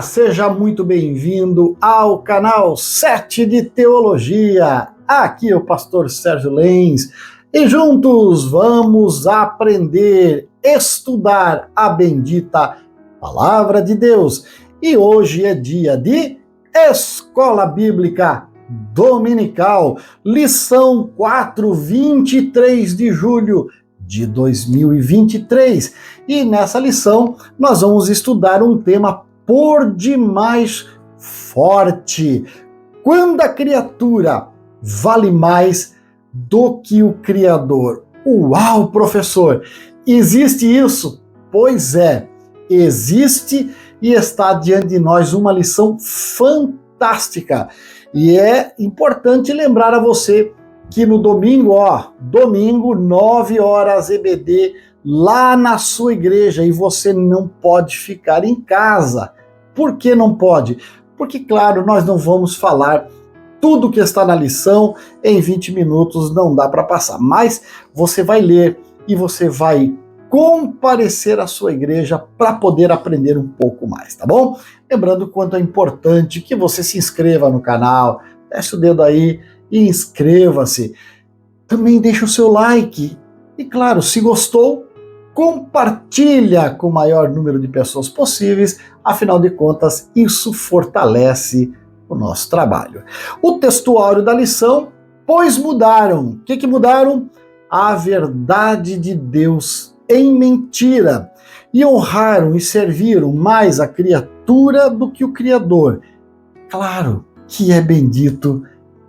Olá, seja muito bem-vindo ao canal 7 de Teologia. Aqui é o pastor Sérgio Lenz e juntos vamos aprender, estudar a bendita Palavra de Deus. E hoje é dia de Escola Bíblica Dominical, lição 4, 23 de julho de 2023. E nessa lição nós vamos estudar um tema por demais forte. Quando a criatura vale mais do que o Criador. Uau, professor! Existe isso? Pois é, existe e está diante de nós uma lição fantástica. E é importante lembrar a você que no domingo, domingo, 9 horas EBD, lá na sua igreja, e você não pode ficar em casa. Por que não pode? Porque, claro, nós não vamos falar tudo que está na lição em 20 minutos, não dá para passar. Mas você vai ler e você vai comparecer à sua igreja para poder aprender um pouco mais, tá bom? Lembrando o quanto é importante que você se inscreva no canal, deixa o dedo aí e inscreva-se. Também deixa o seu like. E claro, se gostou, compartilha com o maior número de pessoas possíveis. Afinal de contas, isso fortalece o nosso trabalho. O textuário da lição, pois mudaram. O que mudaram? A verdade de Deus em mentira. E honraram e serviram mais a criatura do que o Criador. Claro que é bendito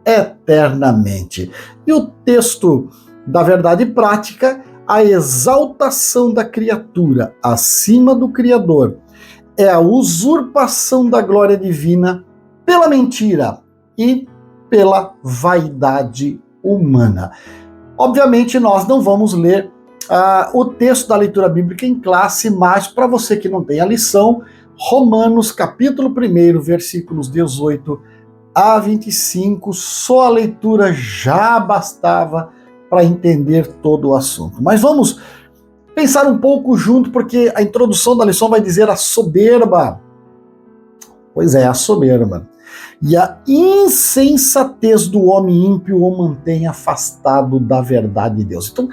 eternamente. E o texto da verdade prática, a exaltação da criatura acima do Criador, é a usurpação da glória divina pela mentira e pela vaidade humana. Obviamente nós não vamos ler o texto da leitura bíblica em classe, mas para você que não tem a lição, Romanos capítulo 1, versículos 18 a 25, só a leitura já bastava para entender todo o assunto. Mas vamos pensar um pouco junto, porque a introdução da lição vai dizer a soberba. Pois é, a soberba. E a insensatez do homem ímpio o mantém afastado da verdade de Deus. Então,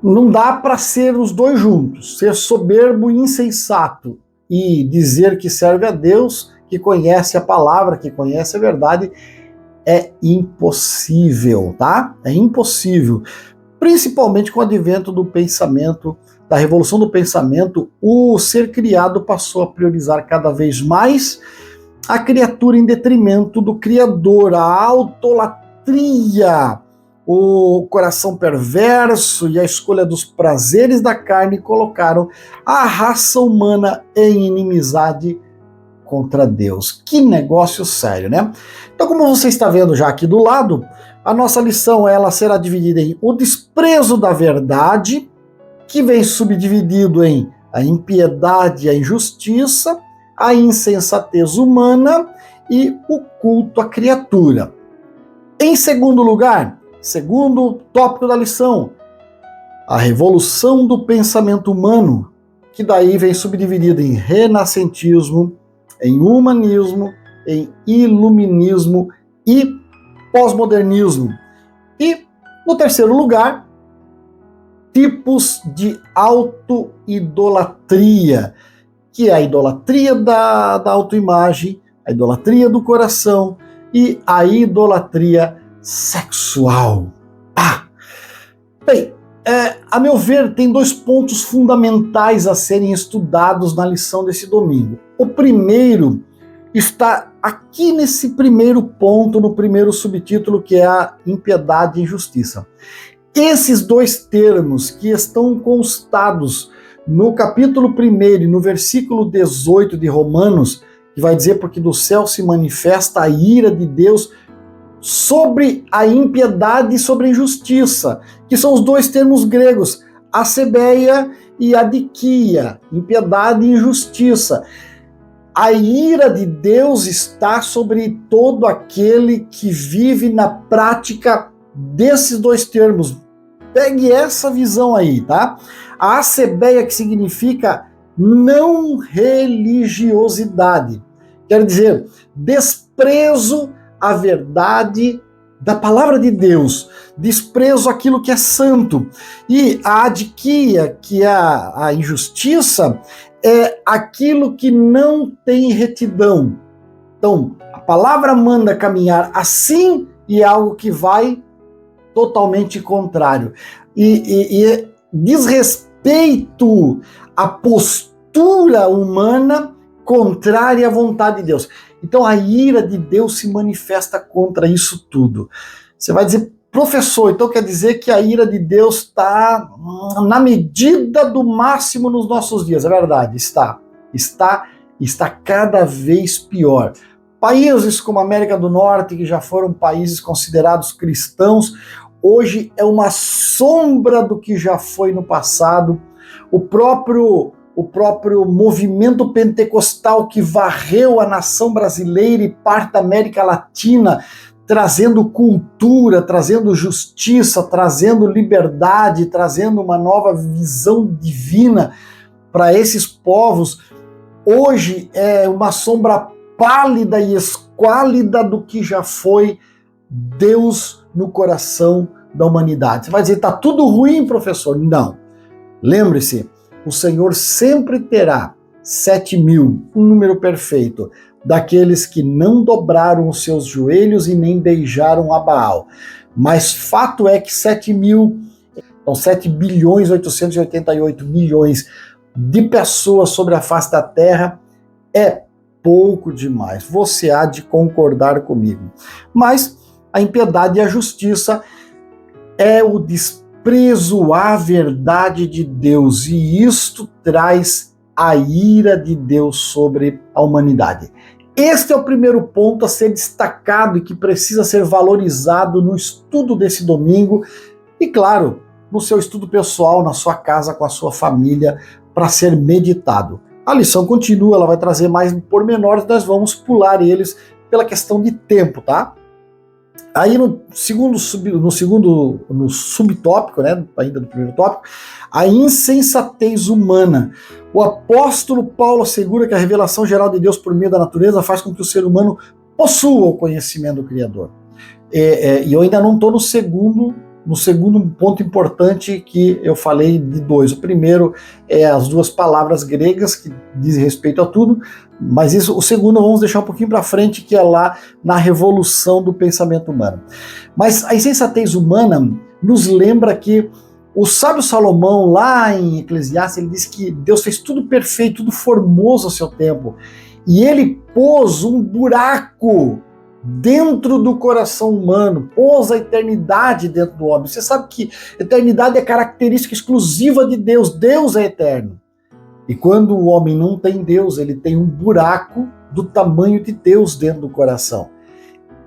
não dá para ser os dois juntos, ser soberbo e insensato e dizer que serve a Deus, que conhece a palavra, que conhece a verdade, é impossível, tá? É impossível. Principalmente com o advento do pensamento, da revolução do pensamento, o ser criado passou a priorizar cada vez mais a criatura em detrimento do Criador, a autolatria, o coração perverso e a escolha dos prazeres da carne colocaram a raça humana em inimizade contra Deus. Que negócio sério, né? Então, como você está vendo já aqui do lado, a nossa lição ela será dividida em o desprezo da verdade, que vem subdividido em a impiedade e a injustiça, a insensatez humana e o culto à criatura. Em segundo lugar, segundo tópico da lição, a revolução do pensamento humano, que daí vem subdividido em renascentismo, em humanismo, em iluminismo e pós-modernismo. E, no terceiro lugar, tipos de auto-idolatria, que é a idolatria da autoimagem, a idolatria do coração e a idolatria sexual. Bem, a meu ver, tem dois pontos fundamentais a serem estudados na lição desse domingo. O primeiro está aqui nesse primeiro ponto, no primeiro subtítulo, que é a impiedade e injustiça. Esses dois termos que estão constados no capítulo 1 e no versículo 18 de Romanos, que vai dizer, porque do céu se manifesta a ira de Deus sobre a impiedade e sobre a injustiça, que são os dois termos gregos, acebeia e adikia, impiedade e injustiça. A ira de Deus está sobre todo aquele que vive na prática desses dois termos. Pegue essa visão aí, tá? A acebeia, que significa não religiosidade. Quer dizer, desprezo à verdade da palavra de Deus, desprezo aquilo que é santo. E a adquia, que é a injustiça, é aquilo que não tem retidão. Então, a palavra manda caminhar assim e é algo que vai totalmente contrário. E desrespeito à postura humana contrária à vontade de Deus. Então a ira de Deus se manifesta contra isso tudo. Você vai dizer, professor, então quer dizer que a ira de Deus está na medida do máximo nos nossos dias. É verdade, está cada vez pior. Países como a América do Norte, que já foram países considerados cristãos, hoje é uma sombra do que já foi no passado. O próprio movimento pentecostal que varreu a nação brasileira e parte da América Latina, trazendo cultura, trazendo justiça, trazendo liberdade, trazendo uma nova visão divina para esses povos, hoje é uma sombra pálida e esquálida do que já foi Deus no coração da humanidade. Você vai dizer, está tudo ruim, professor? Não. Lembre-se, o Senhor sempre terá 7.000, um número perfeito, daqueles que não dobraram os seus joelhos e nem beijaram a Baal. Mas fato é que 7.000, então 7 bilhões 888 milhões de pessoas sobre a face da terra é pouco demais. Você há de concordar comigo. Mas a impiedade e a justiça é o desprezo à verdade de Deus, e isto traz a ira de Deus sobre a humanidade. Este é o primeiro ponto a ser destacado e que precisa ser valorizado no estudo desse domingo e, claro, no seu estudo pessoal, na sua casa, com a sua família, para ser meditado. A lição continua, ela vai trazer mais pormenores, nós vamos pular eles pela questão de tempo, tá? Aí no subtópico, né, ainda no primeiro tópico, a insensatez humana. O apóstolo Paulo assegura que a revelação geral de Deus por meio da natureza faz com que o ser humano possua o conhecimento do Criador. E eu ainda não estou no segundo ponto importante que eu falei de dois. O primeiro é as duas palavras gregas que dizem respeito a tudo, mas o segundo vamos deixar um pouquinho para frente, que é lá na revolução do pensamento humano. Mas a insensatez humana nos lembra que o sábio Salomão, lá em Eclesiastes, ele diz que Deus fez tudo perfeito, tudo formoso ao seu tempo, e ele pôs um buraco dentro do coração humano, pôs a eternidade dentro do homem. Você sabe que eternidade é característica exclusiva de Deus. Deus é eterno. E quando o homem não tem Deus, ele tem um buraco do tamanho de Deus dentro do coração.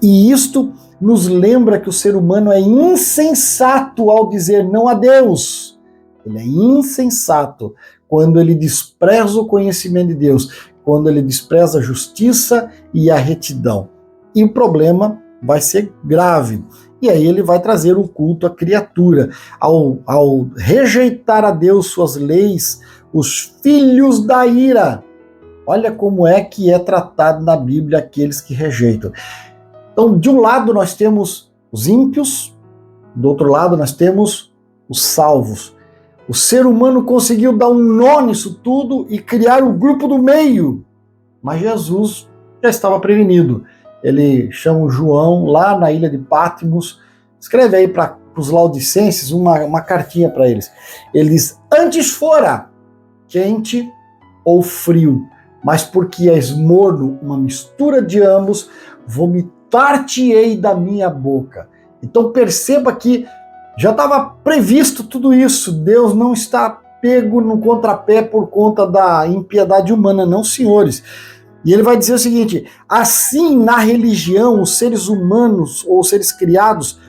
E isto nos lembra que o ser humano é insensato ao dizer não a Deus. Ele é insensato quando ele despreza o conhecimento de Deus, quando ele despreza a justiça e a retidão. E o problema vai ser grave. E aí ele vai trazer o culto à criatura. Ao rejeitar a Deus, suas leis, os filhos da ira. Olha como é que é tratado na Bíblia aqueles que rejeitam. Então, de um lado nós temos os ímpios, do outro lado nós temos os salvos. O ser humano conseguiu dar um nó nisso tudo e criar o grupo do meio. Mas Jesus já estava prevenido. Ele chama o João lá na ilha de Patmos, escreve aí para os laodicenses uma cartinha para eles. Ele diz, antes fora quente ou frio, mas porque és morno, uma mistura de ambos, vomitar-te-ei da minha boca. Então perceba que já estava previsto tudo isso, Deus não está pego no contrapé por conta da impiedade humana, não, senhores. E ele vai dizer o seguinte, assim na religião os seres humanos ou seres criados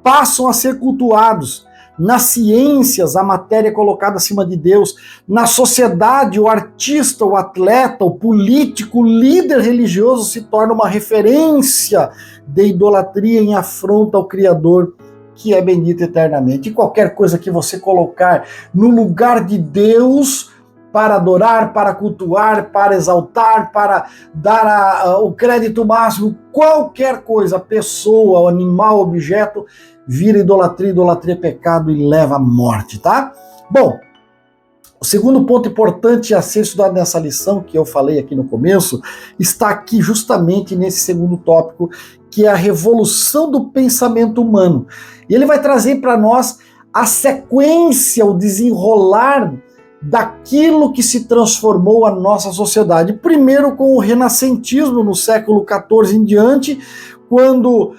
passam a ser cultuados, nas ciências a matéria é colocada acima de Deus, na sociedade o artista, o atleta, o político, o líder religioso se torna uma referência de idolatria em afronta ao Criador, que é bendito eternamente. E qualquer coisa que você colocar no lugar de Deus para adorar, para cultuar, para exaltar, para dar o crédito máximo, qualquer coisa, pessoa, animal, objeto, vira idolatria, idolatria é pecado e leva à morte, tá? Bom, o segundo ponto importante a ser estudado nessa lição, que eu falei aqui no começo, está aqui justamente nesse segundo tópico, que é a revolução do pensamento humano. E ele vai trazer para nós a sequência, o desenrolar daquilo que se transformou a nossa sociedade. Primeiro com o renascentismo no século XIV em diante, quando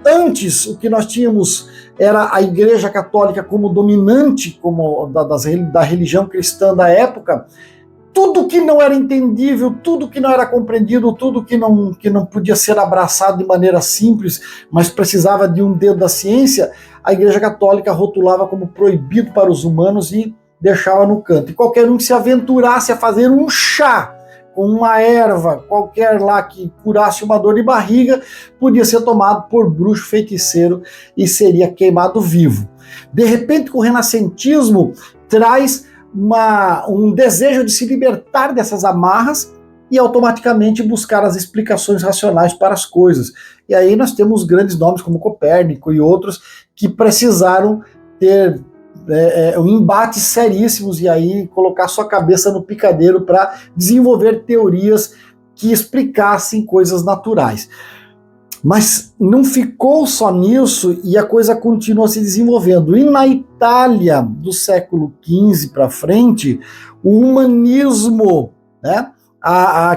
antes o que nós tínhamos era a Igreja Católica como dominante da religião cristã da época. Tudo que não era entendível, tudo que não era compreendido, tudo que não podia ser abraçado de maneira simples, mas precisava de um dedo da ciência, a Igreja Católica rotulava como proibido para os humanos e deixava no canto. E qualquer um que se aventurasse a fazer um chá com uma erva qualquer lá que curasse uma dor de barriga, podia ser tomado por bruxo feiticeiro e seria queimado vivo. De repente, o renascentismo traz um desejo de se libertar dessas amarras e automaticamente buscar as explicações racionais para as coisas. E aí nós temos grandes nomes como Copérnico e outros que precisaram ter embates seríssimos e aí colocar sua cabeça no picadeiro para desenvolver teorias que explicassem coisas naturais. Mas não ficou só nisso e a coisa continuou se desenvolvendo. E na Itália do século XV para frente, o humanismo, né,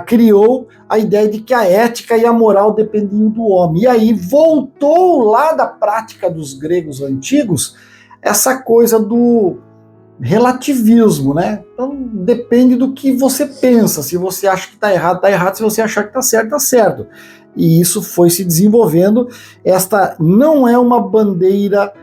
criou a ideia de que a ética e a moral dependiam do homem. E aí voltou lá da prática dos gregos antigos essa coisa do relativismo, né? Então depende do que você pensa. Se você acha que está errado, está errado. Se você achar que está certo, está certo. E isso foi se desenvolvendo. Esta não é uma bandeira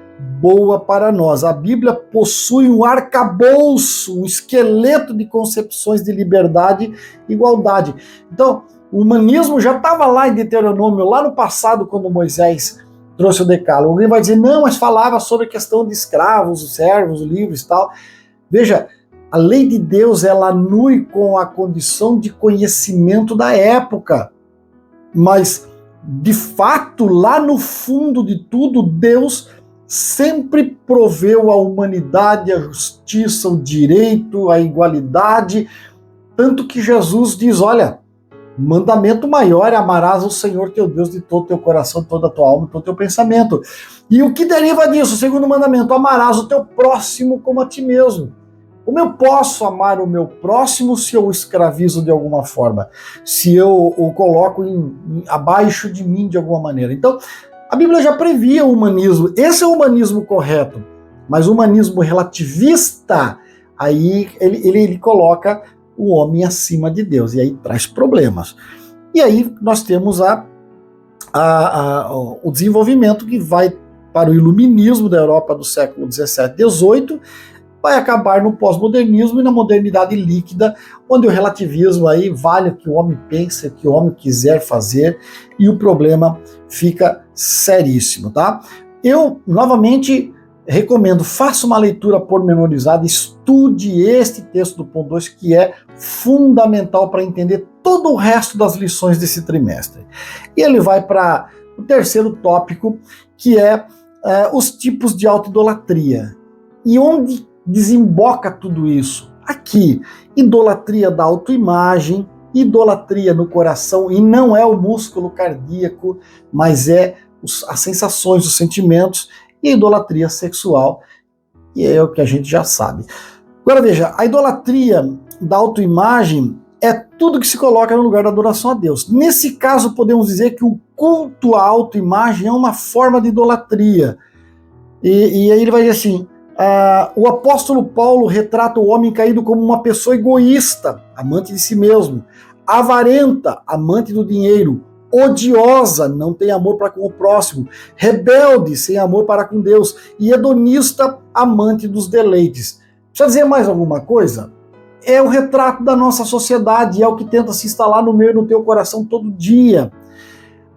boa para nós. A Bíblia possui um arcabouço, um esqueleto de concepções de liberdade e igualdade. Então, o humanismo já estava lá em Deuteronômio, lá no passado, quando Moisés trouxe o decálogo. Alguém vai dizer, não, mas falava sobre a questão de escravos, servos, livres e tal. Veja, a lei de Deus, ela anui com a condição de conhecimento da época. Mas, de fato, lá no fundo de tudo, Deus sempre proveu a humanidade, a justiça, o direito, a igualdade. Tanto que Jesus diz, olha, mandamento maior é amarás o Senhor teu Deus de todo o teu coração, toda a tua alma, todo o teu pensamento. E o que deriva disso? O segundo mandamento, amarás o teu próximo como a ti mesmo. Como eu posso amar o meu próximo se eu o escravizo de alguma forma? Se eu o coloco abaixo de mim de alguma maneira? Então, a Bíblia já previa o humanismo. Esse é o humanismo correto. Mas o humanismo relativista, aí ele coloca o homem acima de Deus. E aí traz problemas. E aí nós temos o desenvolvimento que vai para o iluminismo da Europa do século XVII, XVIII, vai acabar no pós-modernismo e na modernidade líquida, onde o relativismo aí vale o que o homem pensa, o que o homem quiser fazer, e o problema fica seríssimo, tá? Eu, novamente, recomendo, faça uma leitura pormenorizada, estude este texto do ponto 2, que é fundamental para entender todo o resto das lições desse trimestre. E ele vai para o terceiro tópico, que é os tipos de autoidolatria. E onde desemboca tudo isso? Aqui, idolatria da autoimagem, idolatria no coração, e não é o músculo cardíaco, mas é as sensações, os sentimentos, e a idolatria sexual, e é o que a gente já sabe. Agora veja, a idolatria da autoimagem é tudo que se coloca no lugar da adoração a Deus. Nesse caso, podemos dizer que o culto à autoimagem é uma forma de idolatria. E aí ele vai dizer assim, o apóstolo Paulo retrata o homem caído como uma pessoa egoísta, amante de si mesmo, avarenta, amante do dinheiro, odiosa, não tem amor para com o próximo, rebelde, sem amor para com Deus, e hedonista, amante dos deleites. Precisa dizer mais alguma coisa? É o retrato da nossa sociedade, é o que tenta se instalar no meu e no teu coração todo dia.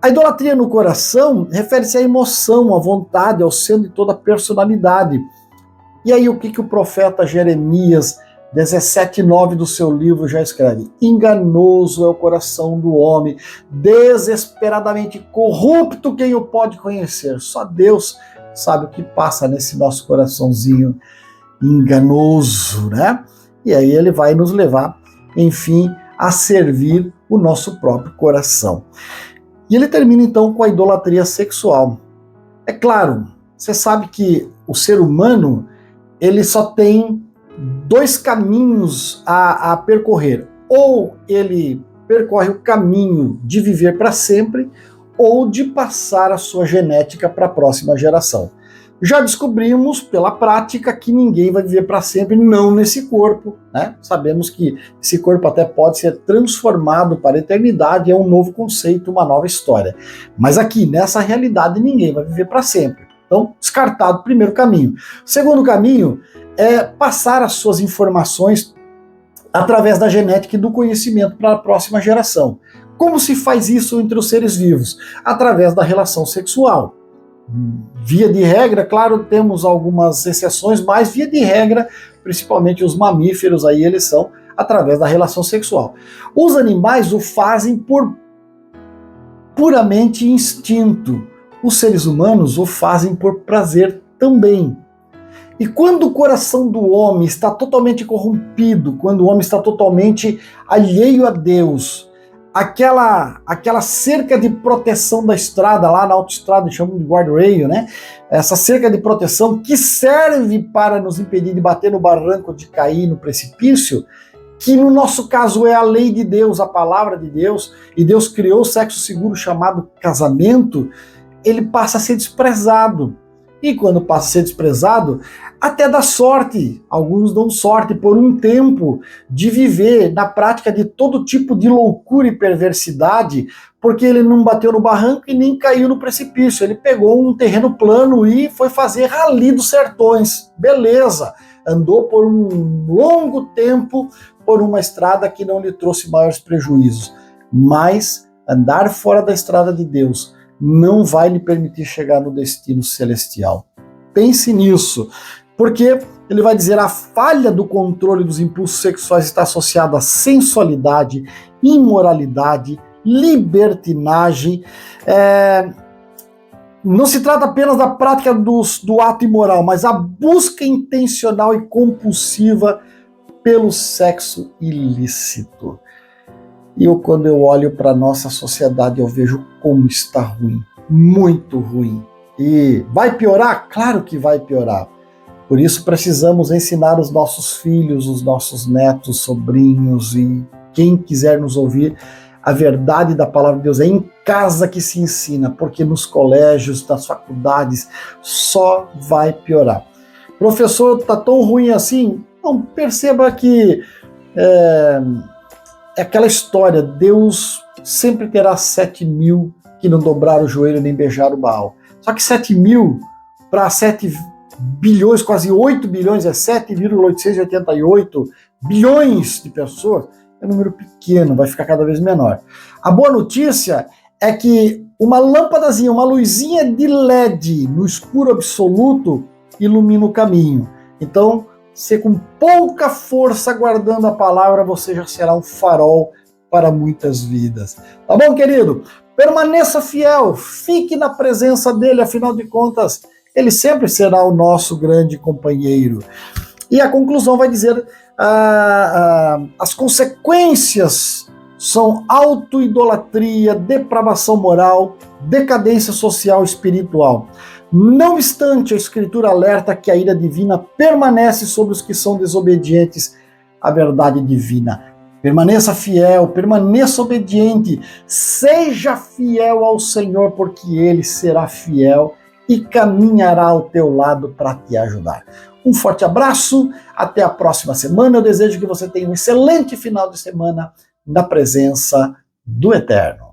A idolatria no coração refere-se à emoção, à vontade, ao centro de toda a personalidade. E aí o que o profeta Jeremias 17:9 do seu livro já escreve: enganoso é o coração do homem, desesperadamente corrupto, quem o pode conhecer? Só Deus sabe o que passa nesse nosso coraçãozinho enganoso, né? E aí ele vai nos levar, enfim, a servir o nosso próprio coração. E ele termina então com a idolatria sexual. É claro, você sabe que o ser humano, ele só tem dois caminhos a percorrer. Ou ele percorre o caminho de viver para sempre, ou de passar a sua genética para a próxima geração. Já descobrimos pela prática que ninguém vai viver para sempre, não nesse corpo, né? Sabemos que esse corpo até pode ser transformado para a eternidade, é um novo conceito, uma nova história. Mas aqui, nessa realidade, ninguém vai viver para sempre. Então, descartado o primeiro caminho. O segundo caminho é passar as suas informações através da genética e do conhecimento para a próxima geração. Como se faz isso entre os seres vivos? Através da relação sexual. Via de regra, claro, temos algumas exceções, mas via de regra, principalmente os mamíferos, aí eles são através da relação sexual. Os animais o fazem por puramente instinto. Os seres humanos o fazem por prazer também. E quando o coração do homem está totalmente corrompido, quando o homem está totalmente alheio a Deus, aquela cerca de proteção da estrada, lá na autoestrada, chamam de guardrail, né? Essa cerca de proteção que serve para nos impedir de bater no barranco, de cair no precipício, que no nosso caso é a lei de Deus, a palavra de Deus, e Deus criou o sexo seguro chamado casamento, ele passa a ser desprezado. E quando passa a ser desprezado, até dá sorte, alguns dão sorte por um tempo de viver na prática de todo tipo de loucura e perversidade, porque ele não bateu no barranco e nem caiu no precipício. Ele pegou um terreno plano e foi fazer rali dos sertões. Beleza, andou por um longo tempo por uma estrada que não lhe trouxe maiores prejuízos. Mas andar fora da estrada de Deus não vai lhe permitir chegar no destino celestial. Pense nisso, porque ele vai dizer: a falha do controle dos impulsos sexuais está associada à sensualidade, imoralidade, libertinagem. Não se trata apenas da prática do ato imoral, mas a busca intencional e compulsiva pelo sexo ilícito. E quando eu olho para a nossa sociedade, eu vejo como está ruim, muito ruim. E vai piorar? Claro que vai piorar. Por isso precisamos ensinar os nossos filhos, os nossos netos, sobrinhos e quem quiser nos ouvir, a verdade da palavra de Deus. É em casa que se ensina, porque nos colégios, nas faculdades, só vai piorar. Professor, está tão ruim assim? Não, perceba que é aquela história: Deus sempre terá 7.000 que não dobraram o joelho nem beijaram o Baal. Só que 7.000 para 7 bilhões, quase 8 bilhões, é 7,888 bilhões de pessoas, é um número pequeno, vai ficar cada vez menor. A boa notícia é que uma lâmpadazinha, uma luzinha de LED no escuro absoluto ilumina o caminho. Então, você com pouca força guardando a palavra, você já será um farol para muitas vidas. Tá bom, querido? Permaneça fiel, fique na presença dele, afinal de contas, ele sempre será o nosso grande companheiro. E a conclusão vai dizer: as consequências são autoidolatria, depravação moral, decadência social e espiritual. Não obstante, a Escritura alerta que a ira divina permanece sobre os que são desobedientes à verdade divina. Permaneça fiel, permaneça obediente, seja fiel ao Senhor, porque Ele será fiel e caminhará ao teu lado para te ajudar. Um forte abraço, até a próxima semana. Eu desejo que você tenha um excelente final de semana na presença do Eterno.